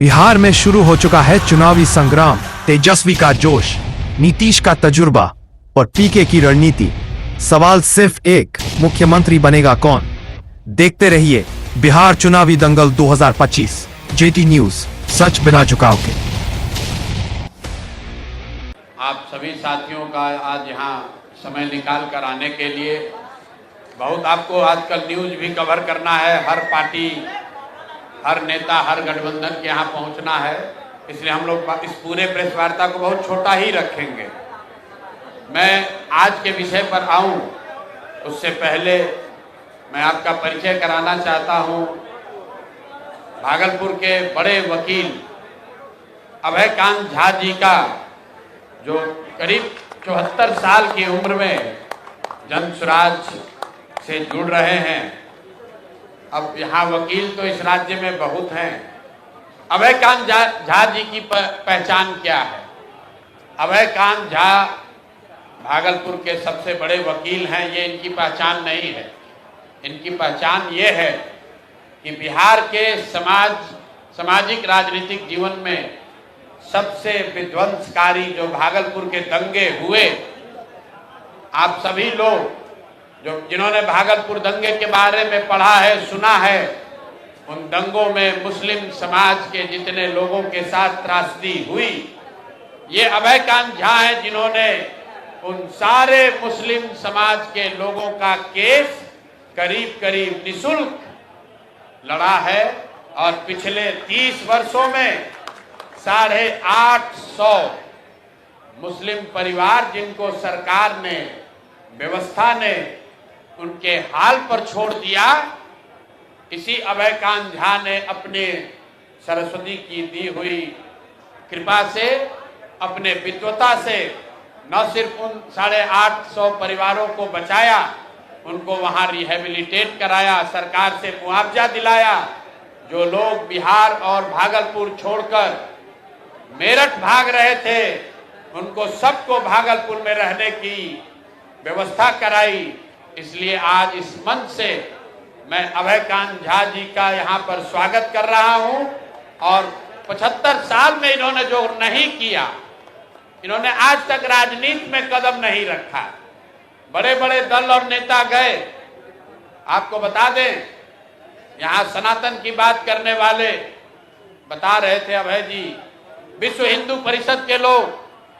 बिहार में शुरू हो चुका है चुनावी संग्राम। तेजस्वी का जोश, नीतीश का तजुर्बा और पीके की रणनीति। सवाल सिर्फ एक, मुख्यमंत्री बनेगा कौन? देखते रहिए बिहार चुनावी दंगल 2025। जेटी न्यूज, सच बिना झुकाव के। आप सभी साथियों का आज यहाँ समय निकाल कर आने के लिए बहुत आपको आजकल न्यूज भी कवर करना है। हर पार्टी, हर नेता, हर गठबंधन के यहाँ पहुँचना है, इसलिए हम लोग इस पूरे प्रेस वार्ता को बहुत छोटा ही रखेंगे। मैं आज के विषय पर आऊँ उससे पहले मैं आपका परिचय कराना चाहता हूँ। भागलपुर के बड़े वकील अभयकांत झा जी का, जो करीब 74 साल की उम्र में जनसुराज से जुड़ रहे हैं। अब यहाँ वकील तो इस राज्य में बहुत हैं। अभयकांत झा जी की पहचान क्या है? अभयकांत झा भागलपुर के सबसे बड़े वकील हैं, ये इनकी पहचान नहीं है। इनकी पहचान ये है कि बिहार के सामाजिक राजनीतिक जीवन में सबसे विध्वंसकारी जो भागलपुर के दंगे हुए, आप सभी लोग जिन्होंने भागलपुर दंगे के बारे में पढ़ा है, सुना है, उन दंगों में मुस्लिम समाज के जितने लोगों के साथ त्रासदी हुई, ये अभयकांत झा हैं जिन्होंने उन सारे मुस्लिम समाज के लोगों का केस करीब करीब निःशुल्क लड़ा है। और पिछले 30 वर्षों में 850 मुस्लिम परिवार जिनको सरकार ने, व्यवस्था ने उनके हाल पर छोड़ दिया, इसी अभयकांत झा ने अपने सरस्वती की दी हुई कृपा से, अपने विद्वता से न सिर्फ उन 850 परिवारों को बचाया, उनको वहां रिहेबिलिटेट कराया, सरकार से मुआवजा दिलाया। जो लोग बिहार और भागलपुर छोड़कर मेरठ भाग रहे थे, उनको सबको भागलपुर में रहने की व्यवस्था कराई। इसलिए आज इस मंच से मैं अभयकांत झा जी का यहाँ पर स्वागत कर रहा हूँ। और 75 साल में इन्होंने जो नहीं किया, इन्होंने आज तक राजनीति में कदम नहीं रखा। बड़े बड़े दल और नेता गए। आपको बता दें, यहाँ सनातन की बात करने वाले बता रहे थे अभय जी, विश्व हिंदू परिषद के लोग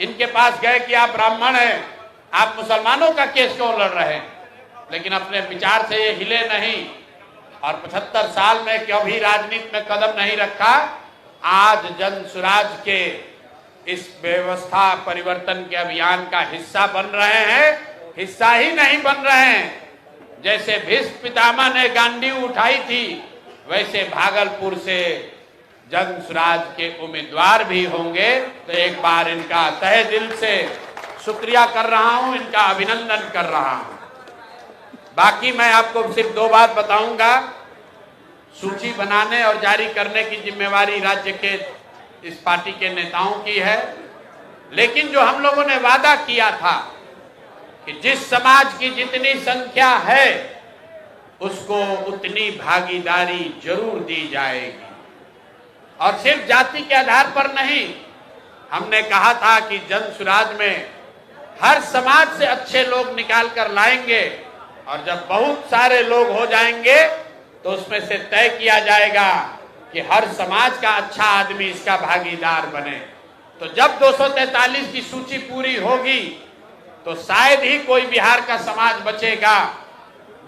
इनके पास गए कि आप ब्राह्मण हैं, आप मुसलमानों का केस क्यों लड़ रहे हैं? लेकिन अपने विचार से ये हिले नहीं और 75 साल में कभी राजनीति में कदम नहीं रखा। आज जनसुराज के इस व्यवस्था परिवर्तन के अभियान का हिस्सा बन रहे हैं। हिस्सा ही नहीं बन रहे हैं। जैसे भीष्म पितामह ने गांडी उठाई थी, वैसे भागलपुर से जनसुराज के उम्मीदवार भी होंगे। तो एक बार इनका तहे दिल से शुक्रिया कर रहा हूं, इनका अभिनंदन कर रहा हूं। बाकी मैं आपको सिर्फ 2 बात बताऊंगा। सूची बनाने और जारी करने की जिम्मेवारी राज्य के इस पार्टी के नेताओं की है, लेकिन जो हम लोगों ने वादा किया था कि जिस समाज की जितनी संख्या है उसको उतनी भागीदारी जरूर दी जाएगी। और सिर्फ जाति के आधार पर नहीं, हमने कहा था कि जनसुराज में हर समाज से अच्छे लोग निकाल कर लाएंगे और जब बहुत सारे लोग हो जाएंगे तो उसमें से तय किया जाएगा कि हर समाज का अच्छा आदमी इसका भागीदार बने। तो जब 243 की सूची पूरी होगी तो शायद ही कोई बिहार का समाज बचेगा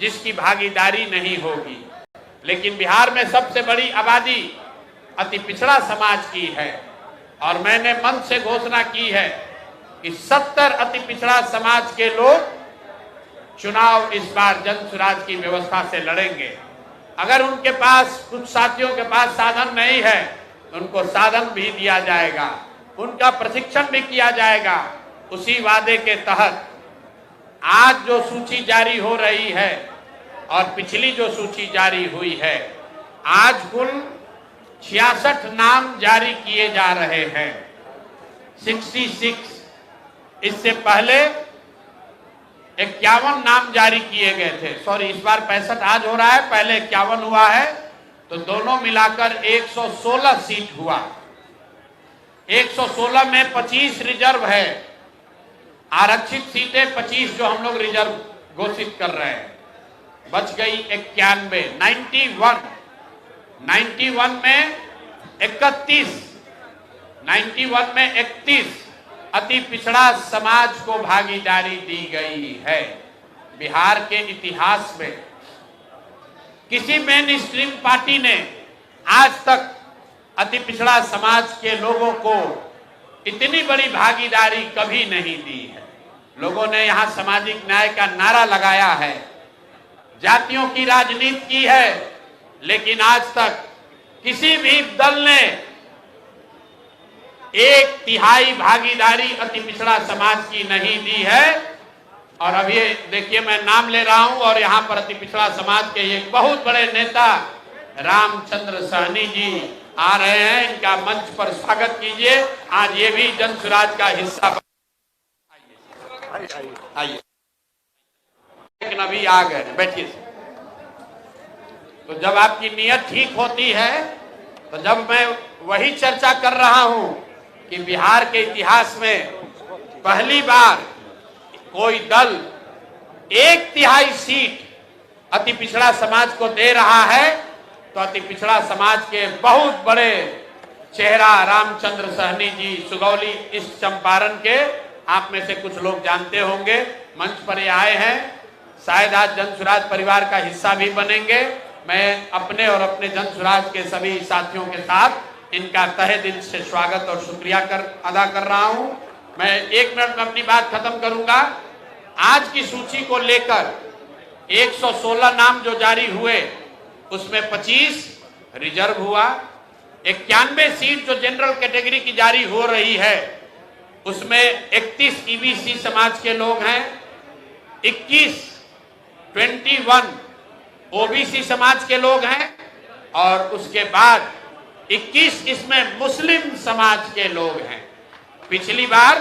जिसकी भागीदारी नहीं होगी। लेकिन बिहार में सबसे बड़ी आबादी अति पिछड़ा समाज की है और मैंने मंच से घोषणा की है कि 70 अति पिछड़ा समाज के लोग चुनाव इस बार जनसुराज की व्यवस्था से लड़ेंगे। अगर उनके पास, कुछ साथियों के पास साधन नहीं है, उनको साधन भी दिया जाएगा, उनका प्रशिक्षण भी किया जाएगा। उसी वादे के तहत आज जो सूची जारी हो रही है और पिछली जो सूची जारी हुई है, आज कुल 66 नाम जारी किए जा रहे हैं। 66। इससे पहले 51 नाम जारी किए गए थे। सॉरी, इस बार 65 आज हो रहा है, पहले 51 हुआ है। तो दोनों मिलाकर 116 सीट हुआ। 116 में 25 रिजर्व है, आरक्षित सीटें 25 जो हम लोग रिजर्व घोषित कर रहे हैं, बच गई 91। 91 में 31, 91 में 31 अति पिछड़ा समाज को भागीदारी दी गई है। बिहार के इतिहास में किसी मेन स्ट्रीम पार्टी ने आज तक अति पिछड़ा समाज के लोगों को इतनी बड़ी भागीदारी कभी नहीं दी है। लोगों ने यहां सामाजिक न्याय का नारा लगाया है, जातियों की राजनीति की है, लेकिन आज तक किसी भी दल ने 1/3 भागीदारी अति पिछड़ा समाज की नहीं दी है। और अभी देखिए मैं नाम ले रहा हूं और यहां पर अति पिछड़ा समाज के एक बहुत बड़े नेता रामचंद्र सहनी जी आ रहे हैं, इनका मंच पर स्वागत कीजिए। आज ये भी जन सुराज का हिस्सा आइए, लेकिन अभी आ गए, बैठिए। तो जब आपकी नीयत ठीक होती है, तो जब मैं वही चर्चा कर रहा हूं कि बिहार के इतिहास में पहली बार कोई दल 1/3 सीट अति पिछड़ा समाज को दे रहा है, तो अति पिछड़ा समाज के बहुत बड़े चेहरा रामचंद्र सहनी जी सुगौली इस चंपारण के, आप में से कुछ लोग जानते होंगे, मंच पर ये आए हैं। शायद आज जनसुराज परिवार का हिस्सा भी बनेंगे। मैं अपने और अपने जनसुराज के सभी साथियों के साथ इनका तहे दिल से स्वागत और शुक्रिया अदा कर रहा हूं। मैं 1 मिनट में अपनी बात खत्म करूंगा। आज की सूची को लेकर 116 नाम जो जारी हुए, उसमें 25 रिजर्व हुआ। 91 सीट जो जनरल कैटेगरी की जारी हो रही है, उसमें 31 ईबीसी समाज के लोग हैं, 21 ओबीसी समाज के लोग हैं, और उसके बाद 21 इसमें मुस्लिम समाज के लोग हैं। पिछली बार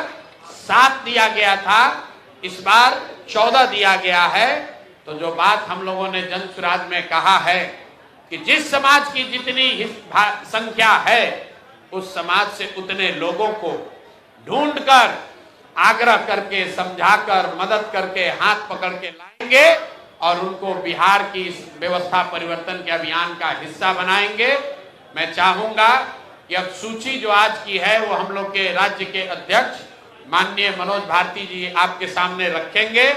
7 दिया गया था, इस बार 14 दिया गया है। तो जो बात हम लोगों ने जनसुराज में कहा है कि जिस समाज की जितनी संख्या है, उस समाज से उतने लोगों को ढूंढकर, आग्रह करके, समझाकर, मदद करके, हाथ पकड़ के लाएंगे और उनको बिहार की इस व्यवस्था परिवर्तन के अभियान का हिस्सा बनाएंगे। मैं चाहूंगा कि अब सूची जो आज की है वो हम लोग के राज्य के अध्यक्ष माननीय मनोज भारती जी आपके सामने रखेंगे।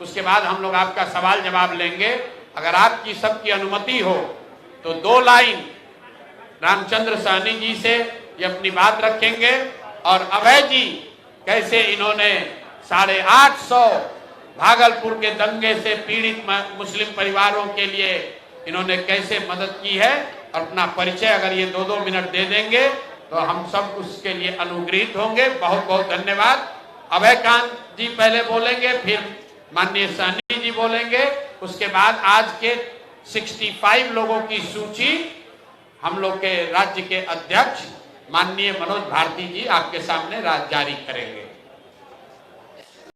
उसके बाद हम लोग आपका सवाल जवाब लेंगे। अगर आपकी सबकी अनुमति हो तो 2 लाइन रामचंद्र सहनी जी से ये अपनी बात रखेंगे, और अभय जी कैसे इन्होंने 850 भागलपुर के दंगे से पीड़ित मुस्लिम परिवारों के लिए इन्होंने कैसे मदद की है, और अपना परिचय अगर ये 2-2 मिनट दे देंगे तो हम सब उसके लिए अनुग्रहित होंगे। बहुत बहुत धन्यवाद। अभय कांत जी पहले बोलेंगे, फिर माननीय सहनी जी बोलेंगे, उसके बाद आज के 65 लोगों की सूची हम लोग के राज्य के अध्यक्ष माननीय मनोज भारती जी आपके सामने जारी करेंगे।